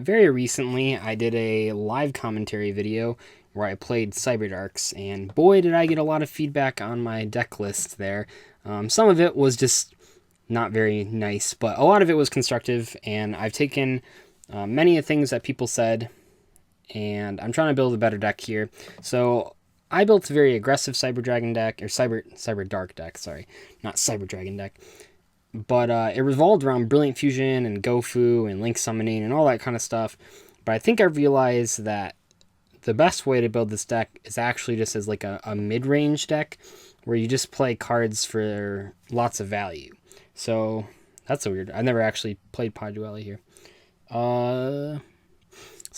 very recently I did a live commentary video where I played Cyberdarks, and boy did I get a lot of feedback on my deck list there. Some of it was just not very nice, but a lot of it was constructive, and I've taken many of the things that people said, and I'm trying to build a better deck here. So I built a very aggressive Cyber Dragon deck, or Cyber Dark deck, sorry, not Cyber Dragon deck. But it revolved around Brilliant Fusion and Gofu and Link Summoning and all that kind of stuff. But I think I realized that the best way to build this deck is actually just as like a mid-range deck where you just play cards for lots of value. So that's so weird. I've never actually played Pod Duelli here. So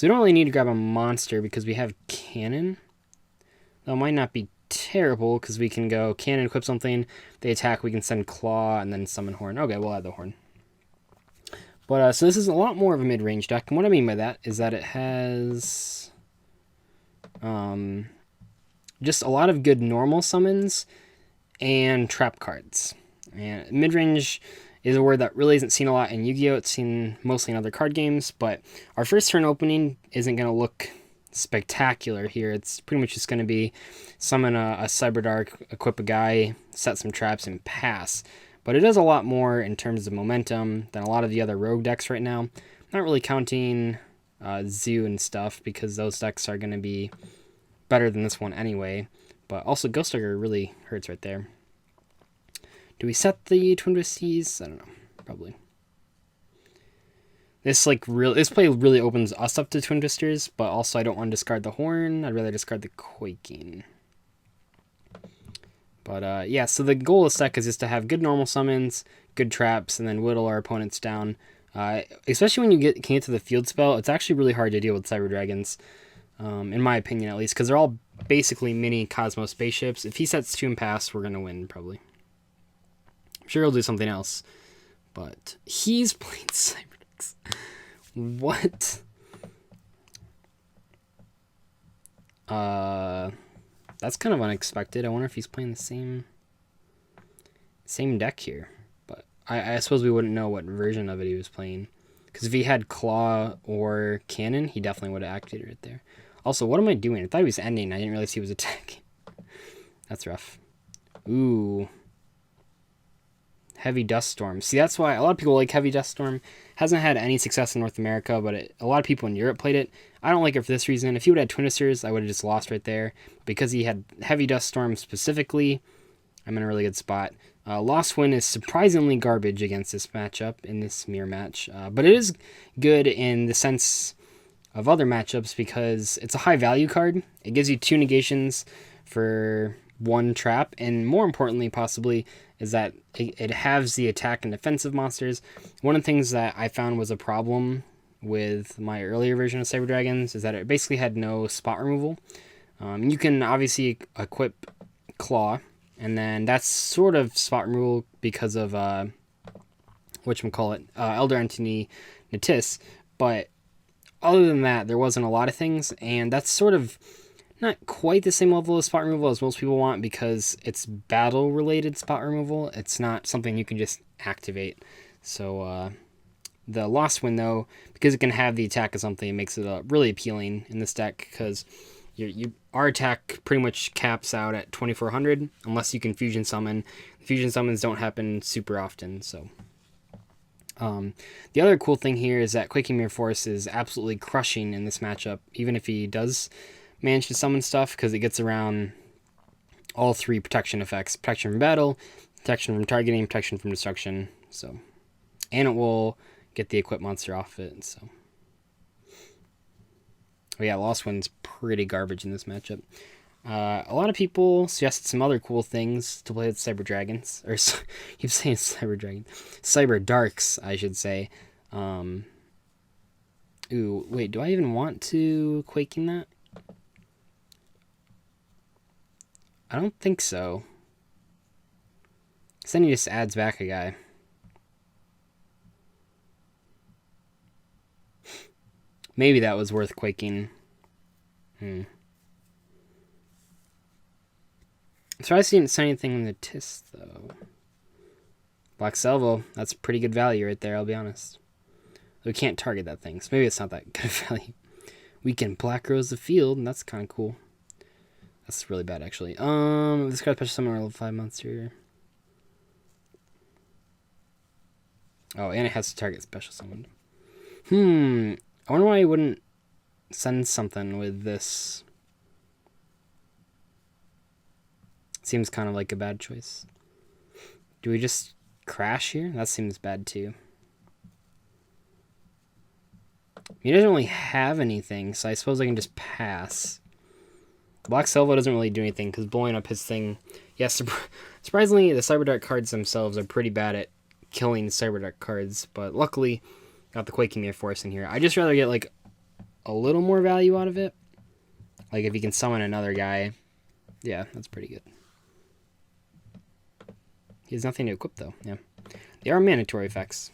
we don't really need to grab a monster because we have Cannon. That might not be terrible because we can go Cannon, equip something, they attack, we can send Claw, and then summon Horn. Okay, we'll add the Horn. But so this is a lot more of a mid-range deck, and what I mean by that is that it has just a lot of good normal summons and trap cards. And mid-range is a word that really isn't seen a lot in Yu-Gi-Oh! It's seen mostly in other card games, but our first turn opening isn't going to look spectacular here. It's pretty much just going to be summon a Cyberdark, equip a guy, set some traps, and pass. But it does a lot more in terms of momentum than a lot of the other rogue decks right now. Not really counting Zoo and stuff, because those decks are going to be better than this one anyway. But also Ghost Dagger really hurts right there. Do we set the Twin Twisties? I don't know. Probably. This play really opens us up to Twin Twisters, but also I don't want to discard the Horn. I'd rather discard the Quaking. But yeah, so the goal of this deck is just to have good normal summons, good traps, and then whittle our opponents down. Especially when you can get to the field spell, it's actually really hard to deal with Cyber Dragons, in my opinion at least, because they're all basically mini Cosmos spaceships. If he sets 2 and pass, we're going to win, probably. I'm sure he'll do something else, but he's playing Cyber. What? That's kind of unexpected. I wonder if he's playing the same deck here. But I suppose we wouldn't know what version of it he was playing. Because if he had Claw or Cannon, he definitely would have activated it there. Also, what am I doing? I thought he was ending. I didn't realize he was attacking. That's rough. Ooh. Heavy Dust Storm. See, that's why a lot of people like Heavy Dust Storm. Hasn't had any success in North America, but a lot of people in Europe played it. I don't like it for this reason. If he would have had Twin Twisters, I would have just lost right there. Because he had Heavy Dust Storm specifically, I'm in a really good spot. Lost Win is surprisingly garbage against this matchup in this mirror match. But it is good in the sense of other matchups because it's a high value card. It gives you 2 negations for 1 trap, and more importantly possibly is that it halves the attack and defensive monsters. One of the things that I found was a problem with my earlier version of Cyber Dragons is that it basically had no spot removal. You can obviously equip Claw, and then that's sort of spot removal because of Elder Entity Natis, but other than that there wasn't a lot of things, and that's sort of not quite the same level of spot removal as most people want because it's battle-related spot removal. It's not something you can just activate. So the Lost Win, though, because it can have the attack of something, it makes it really appealing in this deck because our attack pretty much caps out at 2400 unless you can Fusion Summon. Fusion Summons don't happen super often, so... the other cool thing here is that Quaking Mirror Force is absolutely crushing in this matchup, even if he does manage to summon stuff, because it gets around all 3 protection effects: protection from battle, protection from targeting, protection from destruction. So, and it will get the equip monster off it. So, oh yeah, Lost Wind's pretty garbage in this matchup. A lot of people suggested some other cool things to play with Cyber Dragons, or keep saying Cyber Dragon, Cyber Darks, I should say. Ooh, wait, do I even want to Quaking that? I don't think so. Because then he just adds back a guy. Maybe that was worth Quaking. So I didn't say anything in the Tis, though. Black Salvo, that's pretty good value right there, I'll be honest. We can't target that thing, so maybe it's not that good value. We can Black Rose the field, and that's kind of cool. That's really bad, actually. This card special summon level 5 monster. Oh, and it has to target special summon. I wonder why he wouldn't send something with this. Seems kind of like a bad choice. Do we just crash here? That seems bad too. He doesn't really have anything, so I suppose I can just pass. Black Selva doesn't really do anything because blowing up his thing. Yes, surprisingly, the Cyberdark cards themselves are pretty bad at killing Cyberdark cards, but luckily, got the Quaking Mirror Force in here. I just rather get like a little more value out of it. Like if you can summon another guy, yeah, that's pretty good. He has nothing to equip, though. Yeah. They are mandatory effects.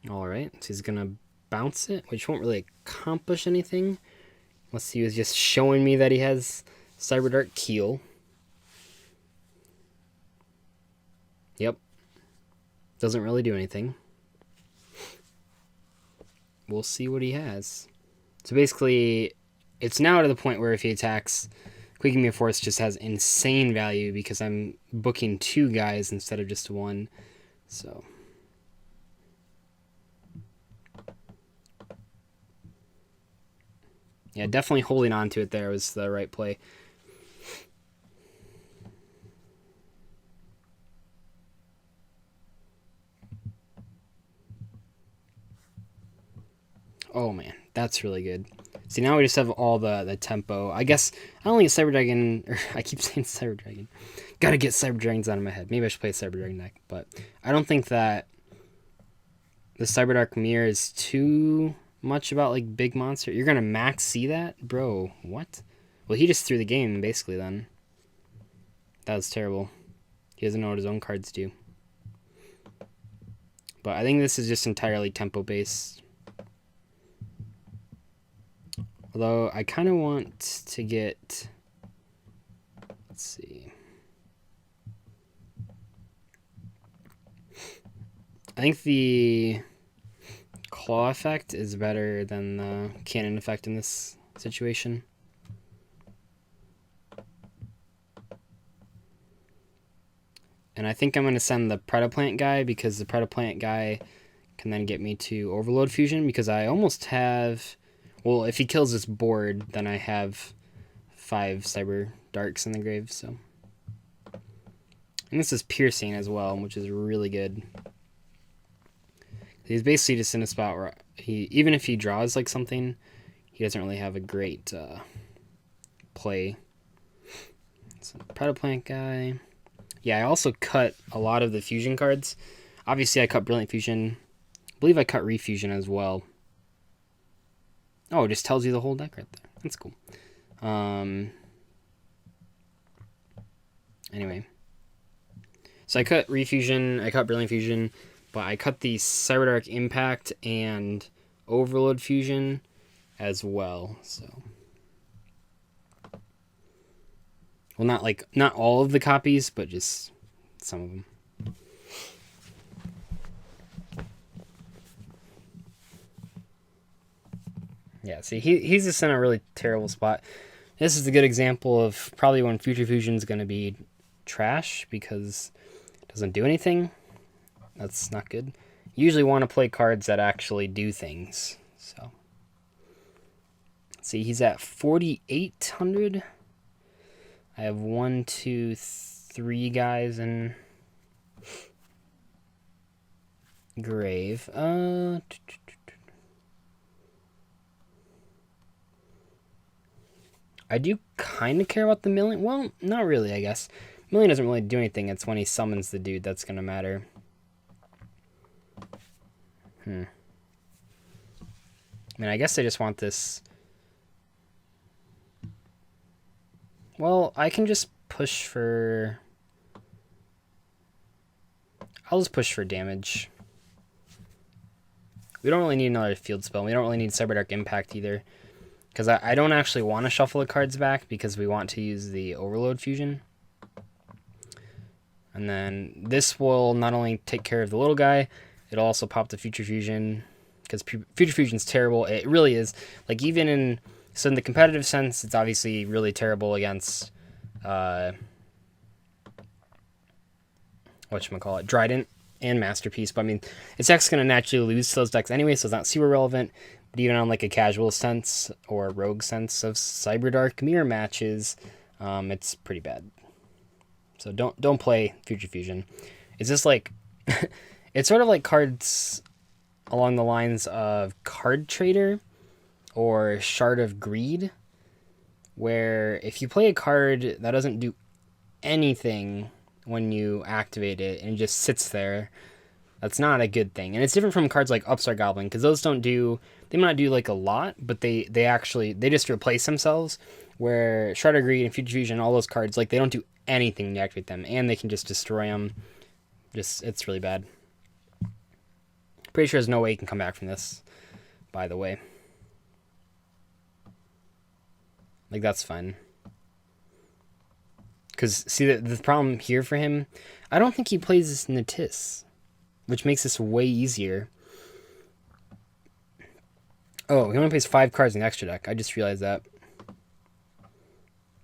Alright, so he's going to bounce it, which won't really accomplish anything. Unless he was just showing me that he has Cyberdark Keel. Yep. Doesn't really do anything. We'll see what he has. So basically, it's now to the point where if he attacks, Quaking Mirror Force just has insane value because I'm booking 2 guys instead of just 1. So yeah, definitely holding on to it there was the right play. Oh man, that's really good. See, now we just have all the tempo. I guess I don't think Cyber Dragon, or I keep saying Cyber Dragon. Gotta get Cyber Dragons out of my head. Maybe I should play Cyber Dragon deck, but I don't think that the Cyberdark Mirror is too much about like big monster. You're gonna max see that? Bro, what? Well, he just threw the game basically then. That was terrible. He doesn't know what his own cards do. But I think this is just entirely tempo based. Although I kind of want to get, let's see. I think the claw effect is better than the cannon effect in this situation. And I think I'm going to send the Predaplant guy because the Predaplant guy can then get me to Overload Fusion because I almost have... Well, if he kills this board, then I have 5 Cyber Darks in the grave, so. And this is piercing as well, which is really good. He's basically just in a spot where even if he draws like something, he doesn't really have a great play. So Predaplant guy. Yeah, I also cut a lot of the fusion cards. Obviously, I cut Brilliant Fusion. I believe I cut Refusion as well. Oh, it just tells you the whole deck right there. That's cool. Anyway. So I cut Refusion, I cut Brilliant Fusion, but I cut the Cyberdark Impact and Overload Fusion as well, so. Well, not all of the copies, but just some of them. Yeah, see, he's just in a really terrible spot. This is a good example of probably when Future Fusion is going to be trash because it doesn't do anything. That's not good. You usually want to play cards that actually do things. So, see, he's at 4,800. I have 1, 2, 3 guys in grave. I do kind of care about the million. Well, not really, I guess. Million doesn't really do anything. It's when he summons the dude that's going to matter. I mean, I guess I just want this. Well, I can just push for... I'll just push for damage. We don't really need another field spell. We don't really need Cyberdark Impact either. Because I don't actually want to shuffle the cards back because we want to use the Overload Fusion. And then this will not only take care of the little guy, it'll also pop the Future Fusion, because Future Fusion's terrible. It really is. Like, even in... So in the competitive sense, it's obviously really terrible against... whatchamacallit, Trident and Masterpiece. But I mean, its deck's going to naturally lose to those decks anyway, so it's not super relevant. But even on like a casual sense or a rogue sense of Cyberdark mirror matches, it's pretty bad. So don't play Future Fusion. It's just like it's sort of like cards along the lines of Card Trader or Shard of Greed, where if you play a card that doesn't do anything when you activate it and it just sits there, that's not a good thing. And it's different from cards like Upstart Goblin, because those don't do, they might not do like a lot, but they just replace themselves, where Shard of Greed and Future Fusion, all those cards, like, they don't do anything when you activate them, and they can just destroy them. It's really bad. Pretty sure there's no way you can come back from this, by the way. Like, that's fine. Because, see, the problem here for him, I don't think he plays Natis, which makes this way easier. Oh, he only plays 5 cards in the extra deck. I just realized that.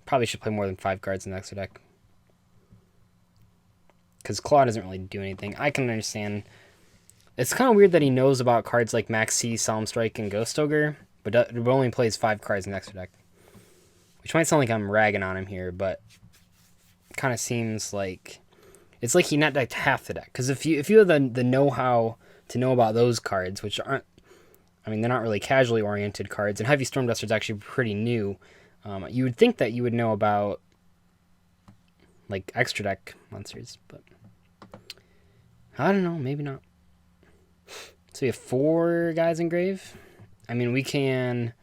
Probably should play more than 5 cards in the extra deck. Because Claw doesn't really do anything. I can understand. It's kind of weird that he knows about cards like Max C, Solemn Strike, and Ghost Ogre, but only plays 5 cards in the extra deck. Which might sound like I'm ragging on him here, but it kind of seems like it's like he net decked half the deck. Because if you have the know-how to know about those cards, which aren't, I mean, they're not really casually oriented cards, and Heavy Stormduster is actually pretty new. You would think that you would know about like extra deck monsters, but I don't know, maybe not. So we have 4 guys in grave. I mean, we can.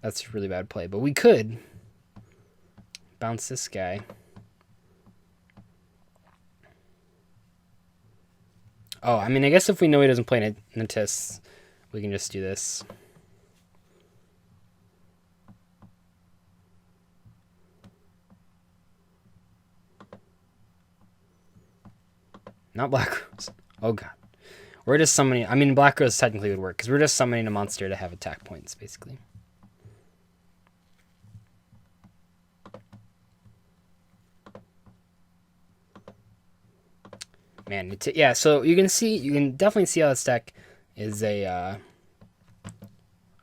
That's a really bad play, but we could bounce this guy. Oh, I mean, I guess if we know he doesn't play Natis, we can just do this. Not Black Rose. Oh, God. We're just summoning... I mean, Black Rose technically would work, because we're just summoning a monster to have attack points, basically. Man, yeah, so you can definitely see how this deck is a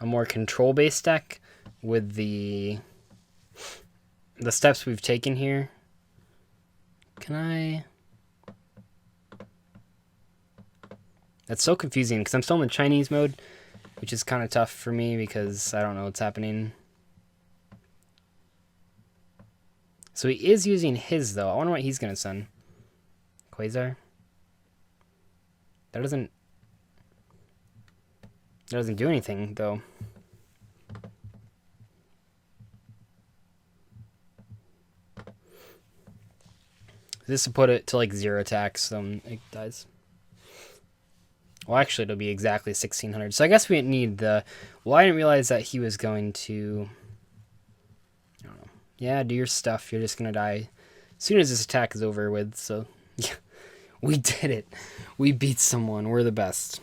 more control-based deck with the steps we've taken here. Can I... That's so confusing, because I'm still in the Chinese mode, which is kind of tough for me, because I don't know what's happening. So he is using his, though. I wonder what he's going to send. Quasar? That doesn't do anything, though. This will put it to like 0 attacks, so it dies. Well, actually, it'll be exactly 1600. So I guess we didn't need the... Well, I didn't realize that he was going to... I don't know. Yeah, do your stuff. You're just going to die as soon as this attack is over with. So, yeah, we did it. We beat someone. We're the best.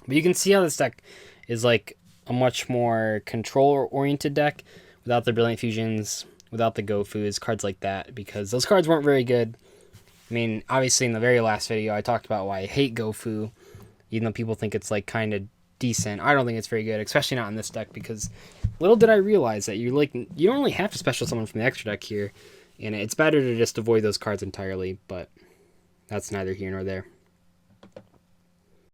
But you can see how this deck is like a much more control-oriented deck without the Brilliant Fusions, without the Gofus, cards like that, because those cards weren't very good. I mean, obviously in the very last video, I talked about why I hate Gofu, even though people think it's like kind of decent. I don't think it's very good, especially not in this deck, because little did I realize that you don't really have to special summon from the extra deck here, and it's better to just avoid those cards entirely, but that's neither here nor there.